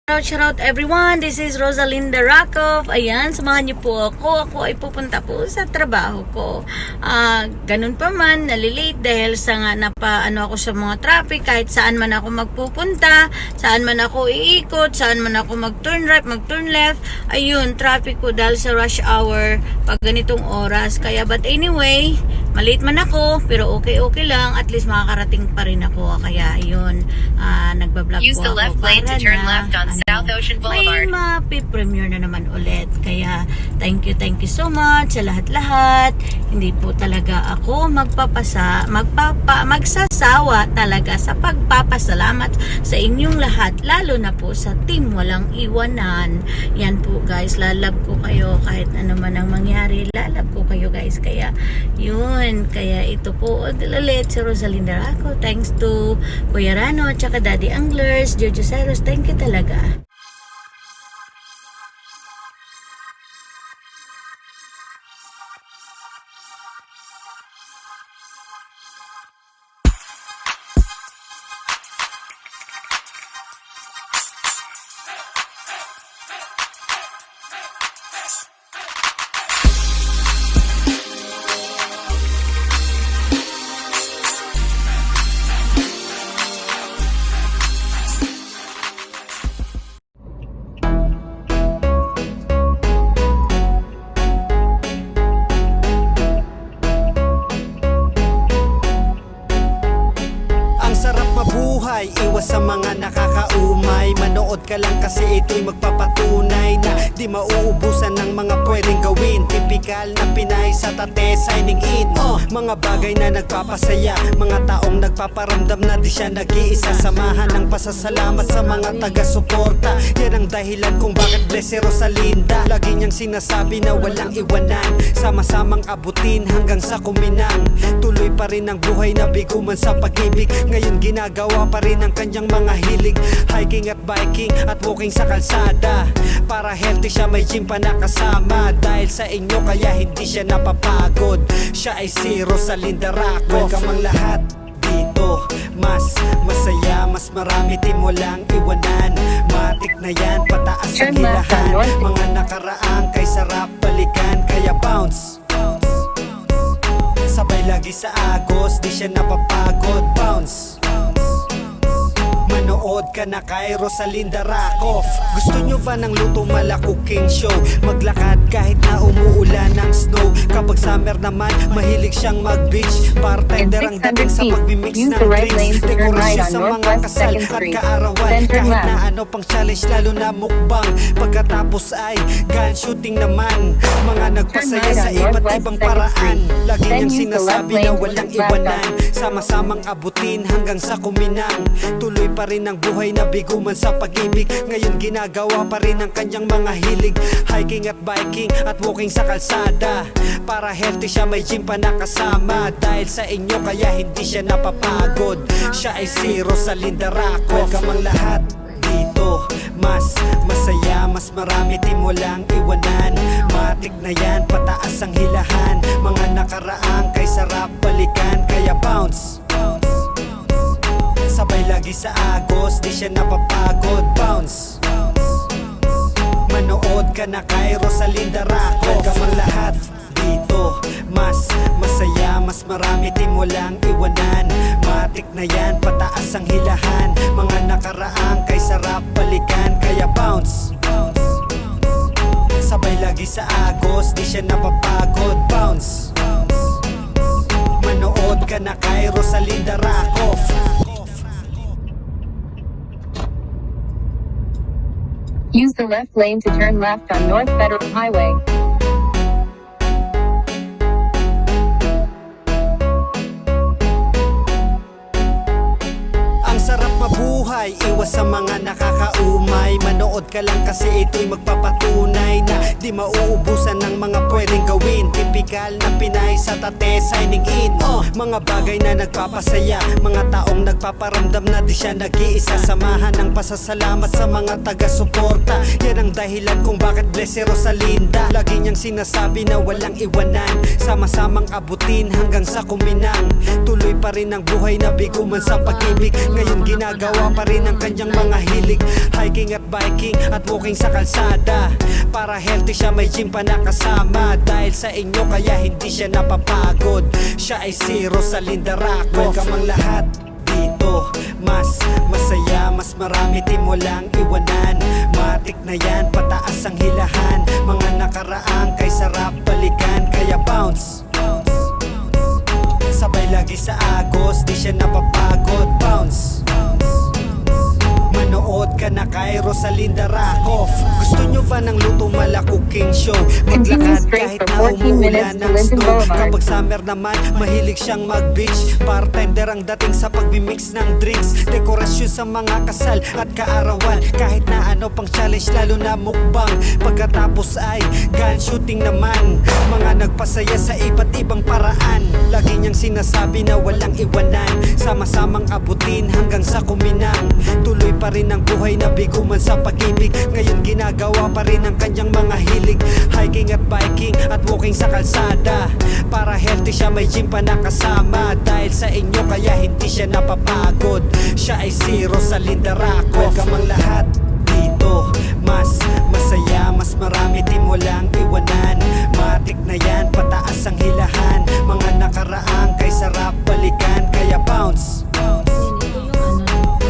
Shout out everyone, this is Rosalinda Rakov. Ayan, samahan niyo po ako. Ako ay pupunta po sa trabaho ko. Ganun pa man, nalilate dahil sa nga ako sa mga traffic. Kahit saan man ako magpupunta, saan man ako iikot, saan man ako mag-turn right, mag-turn left. Ayun, traffic ko dahil sa rush hour pag ganitong oras. Kaya but anyway, malate man ako, pero okay lang. At least makakarating pa rin ako. Kaya ayun, nagbablog Use po the ako left lane to turn left on South Ocean Boulevard. May mapipremiere na naman ulit. Kaya thank you so much sa lahat-lahat. Hindi po talaga ako magsasawa talaga sa pagpapasalamat sa inyong lahat, lalo na po sa team walang iwanan. Yan po guys, lalab ko kayo kahit ano man ang mangyari, lalab ko kayo guys. Kaya yun, kaya ito po ulit si Rosalinda Rakov. Thanks to Kuya Rano at saka Daddy Anglers, Jojo Ceros, thank you talaga. Iwas sa mga nakakaumay. Manood ka lang kasi ito'y magpapatunay na di mauubusan ng mga pwedeng gawin. Tipikal na Pinay sa tate, signing in. Mga bagay na nagpapasaya, mga taong nagpaparamdam na di siya nag-iisa. Samahan ng pasasalamat sa mga taga-suporta. Yan ang dahilan kung bakit bless si Rosalinda. Lagi niyang sinasabi na walang iwanan, sama-samang abutin hanggang sa kuminang. Tuloy pa rin ang buhay na bigo man sa pag-ibig. Ngayon ginagawa pa rin ang kanyang mga hilig. Hiking at biking at walking sa kalsada. Para healthy siya, may gym pa nakasama. Dahil sa inyo kaya hindi siya napapagod. Siya ay si Rosalinda Rakov. Welcome ang lahat dito. Mas masaya, mas marami team walang iwanan. Matik na yan, pataas ang hilahan. Mga nakaraang kay sarap balikan. Kaya bounce, sabay lagi sa agos, di siya napapagod. Bounce, manood ka na kay Rosalinda Rakov. Gusto nyo ba ng luto mala cooking show? Maglakad kahit na umuulan ng snow. Kapag summer naman, mahilig siyang mag-beach. Bartender ang dating sa pagmimix ng drinks. Dekorasyon sa mga kasal at kaarawan. Kahit na ano pang challenge, lalo na mukbang. Pagkatapos ay gun shooting naman. Mga nagpasaya sa iba't ibang paraan. Lagi niyang sinasabi na walang iwanan, sama-samang abutin hanggang sa kuminang. Tuloy pa rin ang buhay na bigo man sa pag-ibig. Ngayon ginagawa pa rin ang kanyang mga hilig. Hiking at biking at walking sa kalsada. Para healthy siya, may gym pa nakasama. Dahil sa inyo kaya hindi siya napapagod. Siya ay si Rosalinda Rakov. Welcome ang lahat dito. Mas masaya, mas marami team walang iwanan. Matik na yan, pataas ang hilahan. Mga nakaraang kay sarap balikan. Kaya bounce, sabay lagi sa agos, di siya napapagod. Bounce, manood ka na kay Rosalinda Rakov. Welcome ang lahat dito. Mas masaya, mas marami team walang iwanan. Matik na yan, pataas ang hilahan. Mga nakaraang kay sarap balikan. Kaya bounce, sabay lagi sa agos, di siya napapagod. Bounce, manood ka na kay Rosalinda Rakov. Use the left lane to turn left on North Federal Highway. Ang sarap mabuhay, iwas sa mga nakakaumay. Manood ka lang kasi ito'y magpapatunay na di mauubusan ng mga pwedeng gawin. Tipikal na Pinay sa tate, signing in. Mga bagay na nagpapasaya, mga taong nagpaparamdam na di siya nag-iisa. Samahan ng pasasalamat sa mga taga-suporta. Yan ang dahilan kung bakit bless si Rosalinda. Lagi niyang sinasabi na walang iwanan, sama-samang abutin hanggang sa kuminang. Tuloy pa rin ang buhay na bigo man sa pag-ibig. Ngayon ginagawa pa rin ang kanyang mga hilig. Hiking at biking at walking sa kalsada, para healthy siya, may gym pa nakasama. Dahil sa inyo kaya hindi siya napapagod. Siya ay si Rosalinda Raccoff. Welcome ang lahat dito, mas masaya, mas marami di mo lang iwanan. Matik na yan, pataas ang hilahan. Mga nakaraang kay sarap balikan. Kaya bounce, sabay lagi sa agos, di siya napapagod. Bounce, manood ka na kay Rosalinda Raccoff. Gusto nyo ba ng Luto Mala Cooking Show? Continue Maglakad straight kahit for na 14 minutes umuulan to ng Lincoln snow. Boulevard. Kapag summer naman, mahilig siyang mag-beach. Bartender ang dating sa pagmimix ng drinks. Dekorasyon sa mga kasal at kaarawan. Kahit na ano pang challenge, lalo na mukbang. Pagkatapos ay gun shooting naman. Mga nagpasaya sa iba't ibang paraan. Lagi niyang sinasabi na walang iwanan. Sama-samang abutin hanggang sa kuminang. Tuloy pa rin ang buhay na bigo man sa pag-ibig. Ngayon ginagawa pa rin ang kanyang mga hilig. Hiking at biking at walking sa kalsada, para healthy siya, may gym pa nakasama. Dahil sa inyo kaya hindi siya napapagod. Siya ay si Rosalinda Raccoff. Welcome ang lahat dito, mas masaya, mas marami di mo lang iwanan. Matik na yan, pataas ang hilahan. Mga nakaraang kay sarap balikan. Kaya bounce,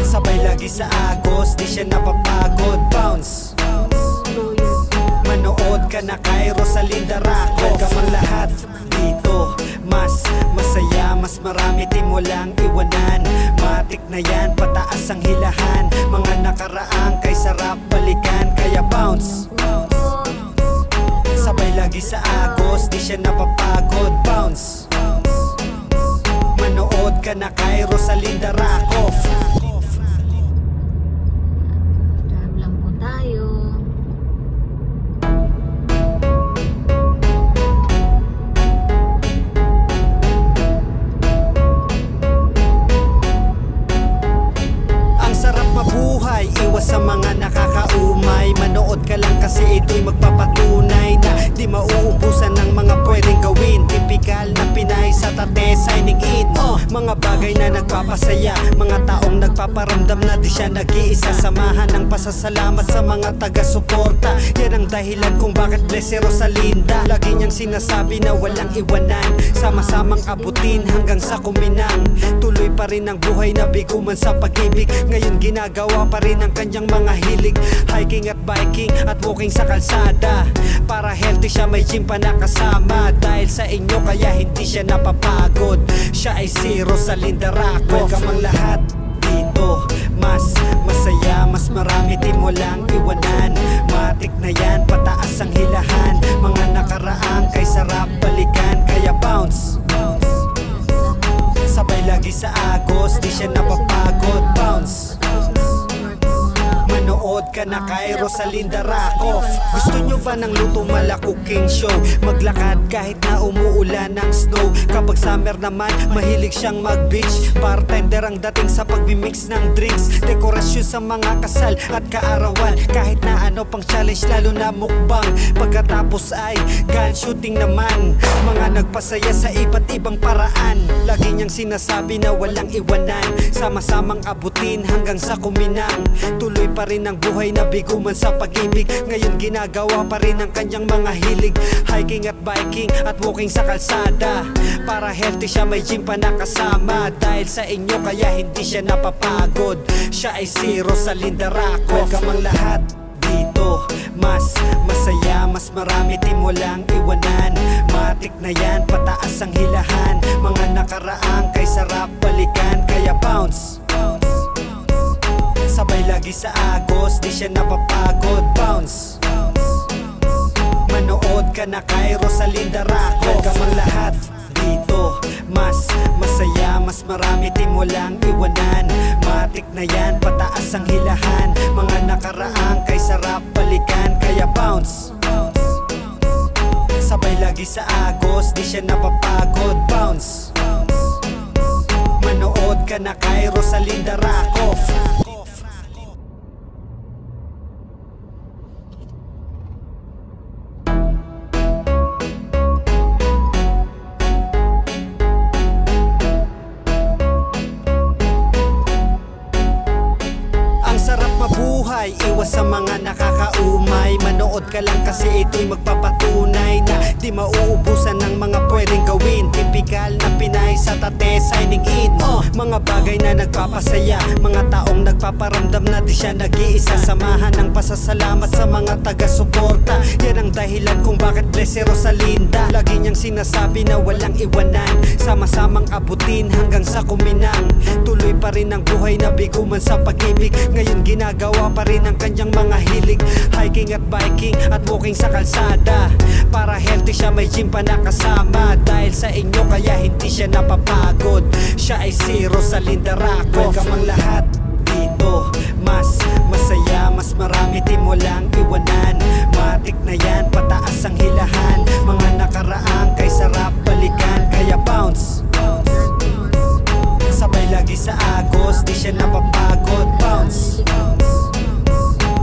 sabay lagi sa agos, di siya napapagod. Bounce, manood ka na kay Rosalinda Raccoff. Welcome ang lahat dito, mas masaya, mas marami di mo lang iwanan. Matik na yan, pataas ang hilahan. Mga nakaraang kay sarap balikan. Kaya bounce, sabay lagi sa agos, di siya napapagod. Bounce, manood ka na kay Rosalinda Raccoff. Drive lang po tayo. Ang sarap mabuhay, iwas sa mga nakakaumay. Manood ka lang kasi ito'y magpapatunay na di mauubusan ng mga pwedeng gawin. Tipikal na Pinay sa tate, signing in. Mga bagay na nagpapasaya, mga taong nagpaparamdam na di siya nag-iisa. Samahan ng pasasalamat sa mga taga-suporta. Yan ang dahilan kung bakit bless si Rosalinda. Lagi niyang sinasabi na walang iwanan. Sama-samang abutin hanggang sa kuminang. Tuloy pa rin ang buhay na bigo man sa pag-ibig. Ngayon ginagawa pa rin ang kanyang mga hilig. Hiking at biking at walking sa kalsada, para healthy siya, may gym pa nakasama. Dahil sa inyo kaya hindi siya napapagod. Siya ay si Rosalinda Raccoff. Welcome ang lahat dito, mas masaya, mas marami di mo lang iwanan. Matik na yan, pataas ang hilahan. Mga nakaraang kay sarap balikan. Kaya bounce, sabay lagi sa agos, di siya napapagod. Bounce, manood ka na kay Rosalinda Raccoff. Gusto nyo ba ng Luto Mala Cooking Show? Maglakad kahit na umuulan ng snow. Kapag summer naman, mahilig siyang mag-beach. Bartender ang dating sa pagmimix ng drinks. Dekorasyon sa mga kasal at kaarawan. Kahit na ano pang challenge, lalo na mukbang. Pagkatapos ay gun shooting naman. Mga nagpasaya sa iba't ibang paraan. Lagi niyang sinasabi na walang iwanan. Sama-samang abutin hanggang sa kuminang. Tuloy pa rin ang buhay na bigo man sa pag-ibig. Ngayon ginagawa pa rin ang kanyang mga hilig. Hiking at biking at walking sa kalsada, para healthy siya, may gym pa nakasama. Dahil sa inyo kaya hindi siya napapagod. Siya ay si Rosalinda Raccoff. Welcome ang lahat dito, mas masaya, mas marami di mo lang iwanan. Matik na yan, pataas ang hilahan. Mga nakaraang kay sarap balikan. Kaya bounce, sabay lagi sa agos, di siya napapagod. Bounce, manood ka na kay Rosalinda Raccoff. Welcome ang lahat dito, mas masaya, mas marami di mo lang iwanan. Matik na yan, pataas ang hilahan. Mga nakaraang kay sarap balikan. Kaya bounce, sabay lagi sa agos, di siya napapagod. Bounce, manood ka na kay Rosalinda Raccoff. Ang nakakaumay. Manood ka lang kasi ito'y magpapatunay na di mauubusan ng mga pwedeng gawin. Tipikal na Pinay sa tate signing in. Mga bagay na nagpapasaya, mga taong nagpaparamdam na di siya nag-iisa. Samahan ng pasasalamat sa mga taga-suporta. Yan ang dahilan kung bakit bless si Rosalinda. Lagi niyang sinasabi na walang iwanan, sama-samang abutin hanggang sa kuminang. Tuloy pa rin ang buhay na bigo man sa pag-ibig. Ngayon ginagawa pa rin ang kanyang mga hilig. Hiking at biking at walking sa kalsada. Para healthy siya may gym pa nakasama. Dahil sa inyo kaya hindi siya napapagod. Siya ay si Rosalinda Raccoff. Welcome ang lahat dito. Mas masaya, mas marami di mo lang iwanan. Matik na yan, pataas ang hilahan. Mga nakaraang kay sarap balikan. Kaya bounce, sabay lagi sa agos, di siya napapagod. Bounce,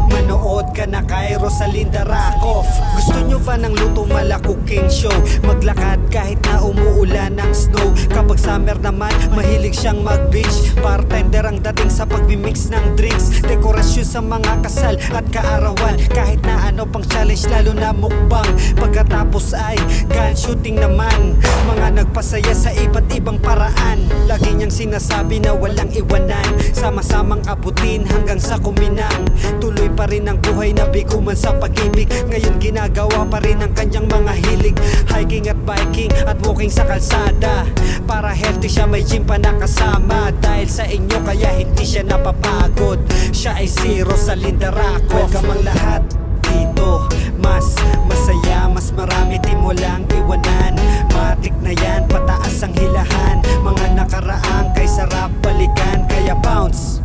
manood ka na kay Rosalinda Raccoff. Gusto nyo ba ng luto mala cooking show? Maglakad kahit na umuulan ng snow. Kapag summer naman, mahilig siyang mag-beach. Bartender ang dating sa pagmimix ng drinks. Dekorasyon sa mga kasal at kaarawan. Kahit na ano pang challenge, lalo na mukbang. Pagkatapos ay gun shooting naman. Mga nagpasaya sa iba't ibang paraan. Lagi niyang sinasabi na walang iwanan, sama-samang abutin hanggang sa kuminang. Tuloy pa rin ang buhay na bigo man sa pag-ibig. Ngayon ginagawa pa rin ang kanyang mga hilig. Hiking at biking at walking sa kalsada. Para healthy siya may gym pa nakasama. Dahil sa inyo kaya hindi siya napapagod. Siya ay si Rosalinda Raccoff. Welcome ang lahat dito. Mas masaya, mas marami di mo lang iwanan. Matik na yan, pataas ang hilahan. Mga nakaraang kay sarap balikan. Kaya bounce,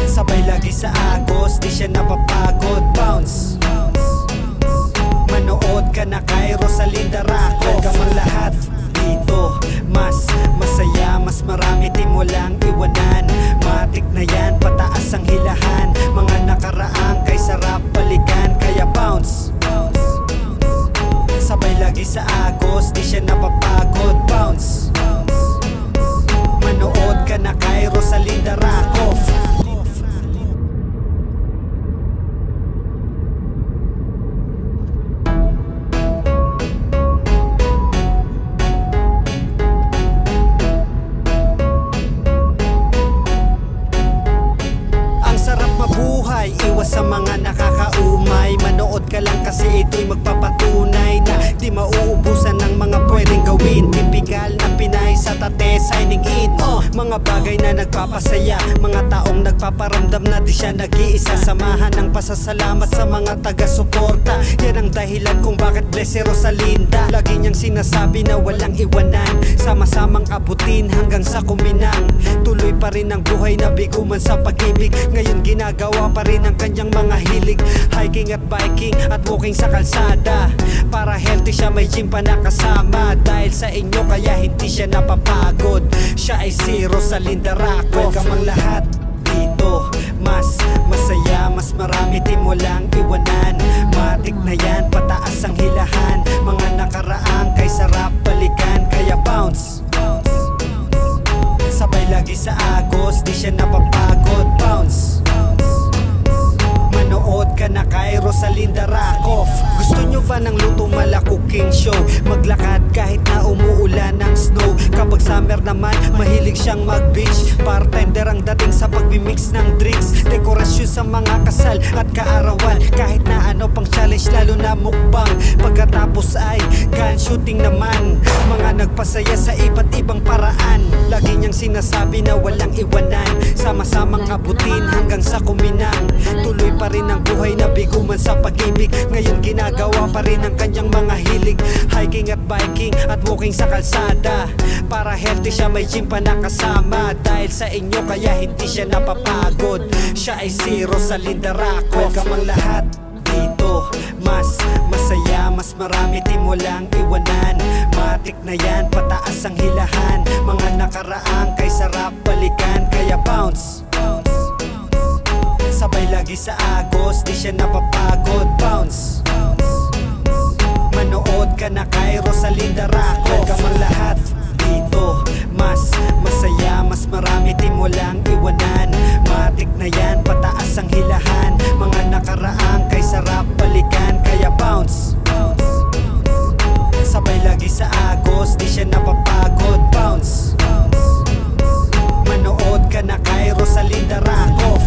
sabay lagi sa agos, di siya napapagod. Bounce, manood ka na kay Rosalinda Raccoff. Welcome ang lahat dito. Mas masaya, mas marami di mo lang iwanan. Matik na yan, pataas ang hilahan. Mga nakaraang kay sarap balikan. Kaya bounce, sabay lagi sa agos, di siya napapagod. Bounce, manood ka na kay Rosalinda Raccoff. Iwas sa mga nakakaumay. Manood ka lang kasi ito'y magpapatunay na di mauubusan ng mga pwedeng gawin. Tipikal na Pinay sa tate signing in. Mga bagay na nagpapasaya, mga taong nagpaparamdam na di siya nag-iisa. Samahan ng pasasalamat sa mga taga-suporta. Yan ang dahilan kung bakit bless si Rosalinda. Lagi niyang sinasabi na walang iwanan, sama-samang abutin hanggang sa kuminang. Tuloy pa rin ang buhay na bigo man sa pag-ibig. Ngayon ginagawa pa rin ang kanyang mga hilig. Hiking at biking at walking sa kalsada. Para healthy siya may gym pa nakasama. Dahil sa inyo kaya hindi siya napapagod. Siya ay si Rosalinda Raccoff. Welcome ang lahat dito. Mas masaya, mas marami di mo lang iwanan. Matik na yan, pataas ang hilahan. Mga nakaraang kay sarap balikan. Kaya bounce, sabay lagi sa agos, di siya napapagod. Bounce, manood ka na kay Rosalinda Raccoff. Gusto nyo ba ng luto mala cooking show? Maglakad kahit na umuulan ng snow. Kapag summer naman, mahilig siyang mag-beach. Bartender ang dating sa pagmimix ng drinks. Dekorasyon sa mga kasal at kaarawan. Kahit na ano pang challenge, lalo na mukbang. Pagkatapos ay gun shooting naman. Mga nagpasaya sa iba't ibang paraan. Lagi niyang sinasabi na walang iwanan, sama-samang abutin hanggang sa kuminang. Tuloy pa rin ang buhay na bigo man sa pag-ibig. Ngayon ginagawa pa rin ang kanyang mga hilig. Hiking at biking at walking sa kalsada. Para healthy siya may gym pa nakasama. Dahil sa inyo kaya hindi siya napapagod. Siya ay si Rosalinda Raccoff. Welcome ang lahat dito. Mas masaya, mas marami di mo lang iwanan. Matik na yan, pataas ang hilahan. Mga nakaraang kay sarap balikan. Kaya bounce, sabay lagi sa agos, di siya napapagod. Bounce, manood ka na kay Rosalinda Raccoff. Welcome ang lahat dito. mas masaya, mas marami di mo lang iwanan. Matik na yan, pataas ang hilahan. Mga nakaraang kay sarap balikan. Kaya bounce, sabay lagi sa agos, di siya napapagod. Bounce, manood ka na kay Rosalinda Racof.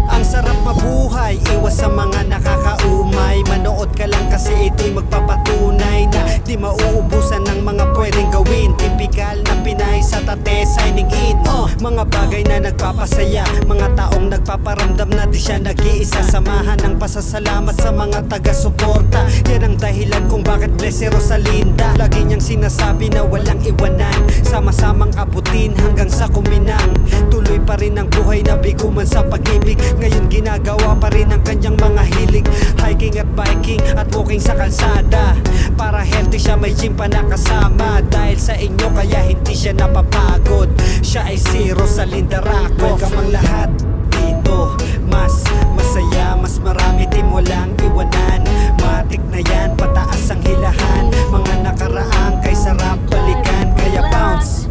Ang sarap mabuhay, iwas sa mga nakakaumay. Manood ka lang kasi ito'y magpapatunay na di mauubusan ng mga pwedeng gawin. Tipikal na Pinay sa tate, signing in. Mga bagay na nagpapasaya, mga taong nagpaparamdam na di siya nag-iisa. Samahan ng pasasalamat sa mga taga-suporta. Yan ang dahilan kung bakit bless si Rosalinda. Lagi niyang sinasabi na walang iwanan, sama-samang abutin hanggang sa kuminang. Tuloy pa rin ang buhay na biguman sa pag-ibig. Ngayon ginagawa pa rin ang kanyang mga hilig. Hiking at biking at walking sa kalsada. Para healthy siya, may gym pa nakasama. Dahil sa inyo kaya hindi siya napapagod. Siya ay si Rosalinda Racof. Welcome ang lahat dito. Mas masaya, mas marami di mo lang iwanan. Matik na yan, pataas ang hilahan. Mga nakaraang kay sarap balikan. Kaya bounce,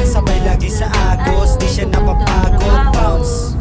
sabay lagi sa agos, di siya napapagod. Bounce,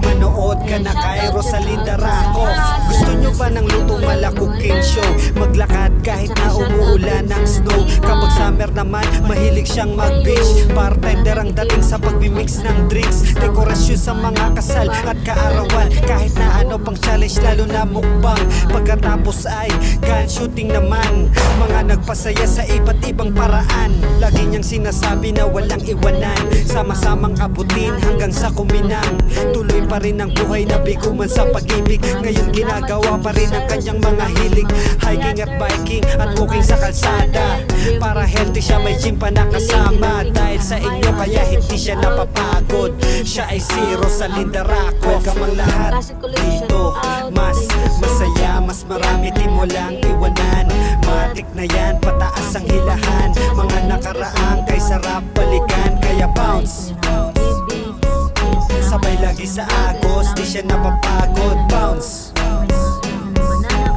manood ka na kay Rosalinda Racof. Gusto nyo ba ng lutong malakuking show? Maglakad kahit na umuulan ng snow. Kapag summer naman, mahilig siyang mag-beach. Bartender ang dating sa pagmimix ng drinks. Dekorasyon sa mga kasal at kaarawan. Kahit na ano pang challenge, lalo na mukbang. Pagkatapos ay gun shooting naman. Mga nagpasaya sa iba't ibang paraan. Lagi niyang sinasabi na walang iwanan, sama-samang abutin hanggang sa kuminang. Tuloy pa rin ang buhay na biguman sa pag-ibig. Ngayon ginagawa pa rin ang kanyang mga hilig. Hiking at biking at walking sa kalsada. Para healthy siya, may gym pa nakasama. Dahil sa inyo kaya hindi siya napapagod. Siya ay si Rosalinda Racof. Welcome ang lahat dito. Mas masaya, mas marami di mo lang iwanan. Matik na yan, pataas ang hilahan. Mga nakaraang kay sarap balikan. Kaya bounce, sabay lagi sa agos, di siya napapagod. Bounce,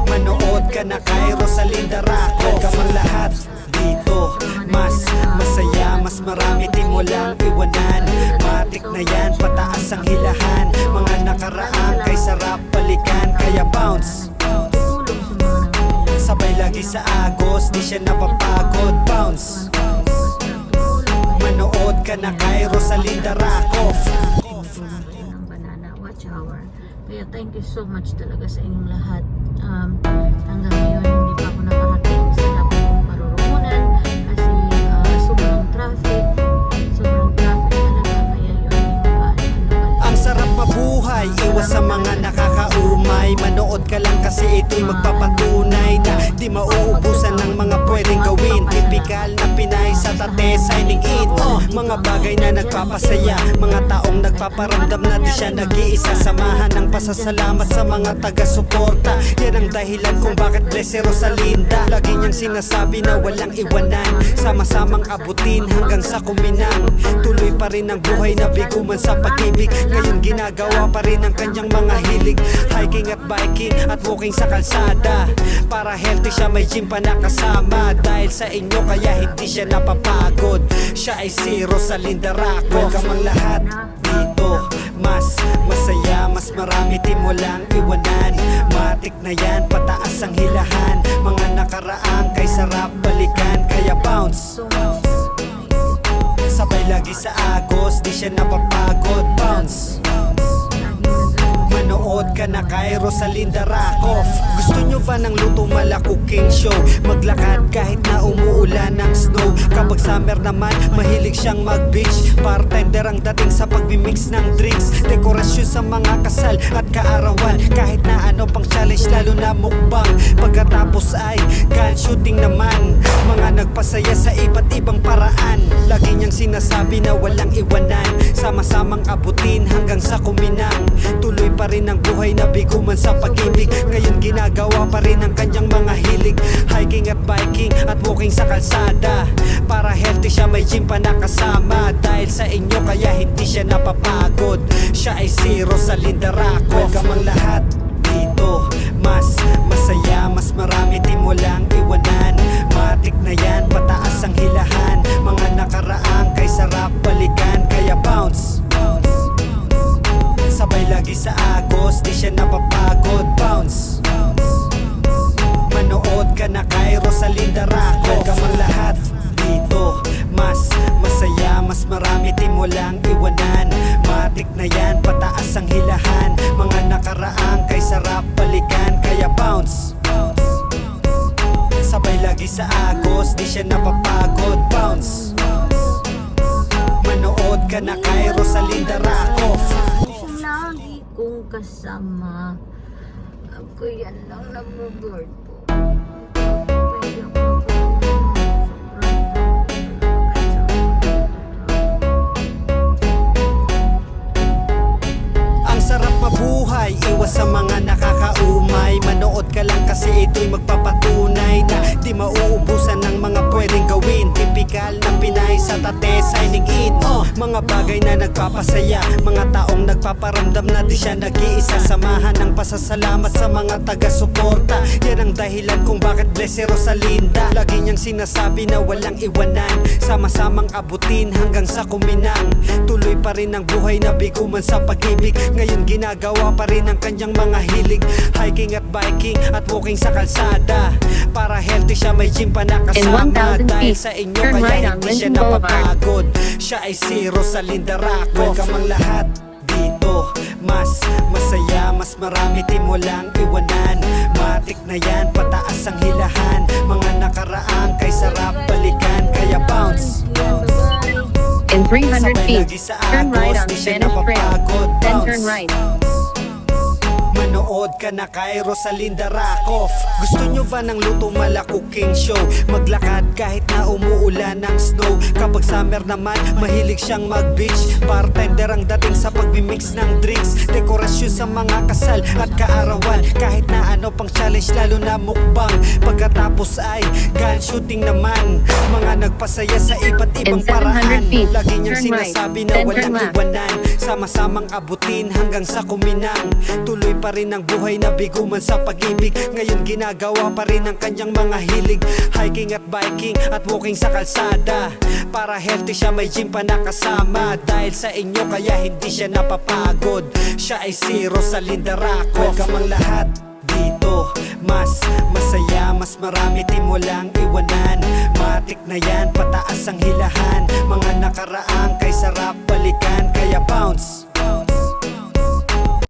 manood ka na kay Rosalinda Racof. Welcome ang lahat dito. Mas masaya, mas marami di mo lang iwanan. Matik na yan, pataas ang hilahan. Mga nakaraang kay sarap balikan. Kaya bounce, sabay lagi sa agos, di siya napapagod. Bounce, manood ka na kay Rosalinda Racof. ng Banana Watch Hour. Kaya thank you so much talaga sa inyong lahat. Hanggang ngayon hindi pa ako nakarating sa dapat kong parurungunan kasi sobrang traffic talaga, kaya yun hindi pa Ang sarap mabuhay, iwas sa mga nakakaumay. Manood ka lang kasi ito'y magpapatunay na di mauubusan ng mga pwedeng gawin. Tipikal na Pinay sa tate, signing in. Mga bagay na nagpapasaya, mga taong nagpaparamdam na di siya nag-iisa. Samahan ng pasasalamat sa mga taga-suporta. Yan ang dahilan kung bakit bless si Rosalinda. Lagi niyang sinasabi na walang iwanan, sama-samang abutin hanggang sa kuminang. Tuloy pa rin ang buhay na biguman sa pag-ibig. Ngayon ginagawa pa rin ang kanyang mga hilig. Hiking at biking at walking sa kalsada. Para healthy siya, may gym pa nakasama. Dahil sa inyo kaya hindi siya napapagod. Siya ay si Rosalinda Racof. Welcome ang lahat dito. Mas masaya, mas marami di mo lang iwanan. Matik na yan, pataas ang hilahan. Mga nakaraang kay sarap balikan. Kaya bounce, sabay lagi sa agos, di siya napapagod. Bounce, manood ka na kay Rosalinda Racof. Gusto nyo ba ng lutong malakuking show? Maglakad kahit na umuulan ng snow. Kapag summer naman, mahilig siyang mag-beach. Bartender ang dating sa pagmimix ng drinks. Dekorasyon sa mga kasal at kaarawan. Kahit na ano pang challenge, lalo na mukbang. Pagkatapos ay gun shooting naman. Mga nagpasaya sa iba't ibang paraan. Lagi niyang sinasabi na walang iwanan, sama-samang abutin hanggang sa kuminang. Tuloy pa rin ang buhay buhay na bigo man sa pag-ibig. Ngayon ginagawa pa rin ang kanyang mga hilig, hiking at biking at walking sa kalsada. Para healthy siya, may gym pa nakasama. Dahil sa inyo kaya hindi siya napapagod. Siya ay si Rosalinda Raccoff. Welcome ang lahat dito, mas masaya, mas marami di mo lang iwanan. Matik na yan, pataas ang hilahan. Mga nakaraang kay sarap balikan. Kaya bounce, sabay lagi sa agos, di siya napapagod. Bounce, manood ka na kay Rosalinda Raccoff. Welcome ang lahat dito, mas masaya, mas marami di mo lang iwanan. Matik na yan, pataas ang hilahan. Mga nakaraang kay sarap balikan. Kaya bounce, sabay lagi sa agos, di siya napapagod. Bounce, manood ka na kay Rosalinda Raccoff. Lagi kong kasama. Ako yan lang nag-board po. Pwede ako Ang sarap mabuhay, iwas sa mga nakakaumay. Manood ka lang kasi ito'y magpapatunay na di mauubusan ng mga pwedeng gawin. Tipikal na Pinay sa tate, signing in. Mga bagay na nagpapasaya, mga taong nagpaparamdam na di siya nag-iisa. Samahan ng pasasalamat sa mga taga-suporta. Yan ang dahilan kung bakit bless si Rosalinda. Lagi niyang sinasabi na walang iwanan, sama-samang abutin hanggang sa kuminang. Tuloy pa rin ang buhay na bigo man sa pag-ibig. Ngayon ginagawa pa rin ang kanyang mga hilig, hiking at biking at walking sa kalsada. Para healthy siya, may gym pa nakasama. In 1,000 Dahil feet, sa inyo turn kaya right on hindi siya Lincoln Boulevard. napapagod. Siya ay si Rosalinda Raccoff. Welcome ang lahat dito, mas masaya, mas marami di mo lang iwanan. Matik na yan, pataas ang hilahan. Mga nakaraang kay sarap balikan. Kaya bounce, In 300 sabay feet, lagi sa turn right agos, on di siya Spanish Trail. napapagod. Then Bounce, turn right. manood ka na kay Rosalinda Raccoff. Gusto nyo ba ng luto mala cooking show? Maglakad kahit na umuulan ng snow. Kapag summer naman, mahilig siyang mag-beach. Bartender ang dating sa pagmimix ng drinks. Dekorasyon sa mga kasal at kaarawan. Kahit na ano pang challenge, lalo na mukbang. Pagkatapos ay gun shooting naman. Mga nagpasaya sa iba't ibang In 700 paraan. feet, Lagi niyang turn right, sinasabi na then walang turn left. iwanan. Sama-samang abutin hanggang sa kuminang. Tuloy pa rin ang buhay na bigo man sa pag-ibig. Ngayon ginagawa pa rin ang kanyang mga hilig, hiking at biking at walking sa kalsada. Para healthy siya, may gym pa nakasama. Dahil sa inyo kaya hindi siya napapagod. Siya ay si Rosalinda Raccoff. Welcome ang lahat dito, mas masaya, mas marami di mo lang iwanan. Matik na yan, pataas ang hilahan. Mga nakaraang kay sarap balikan. Kaya bounce,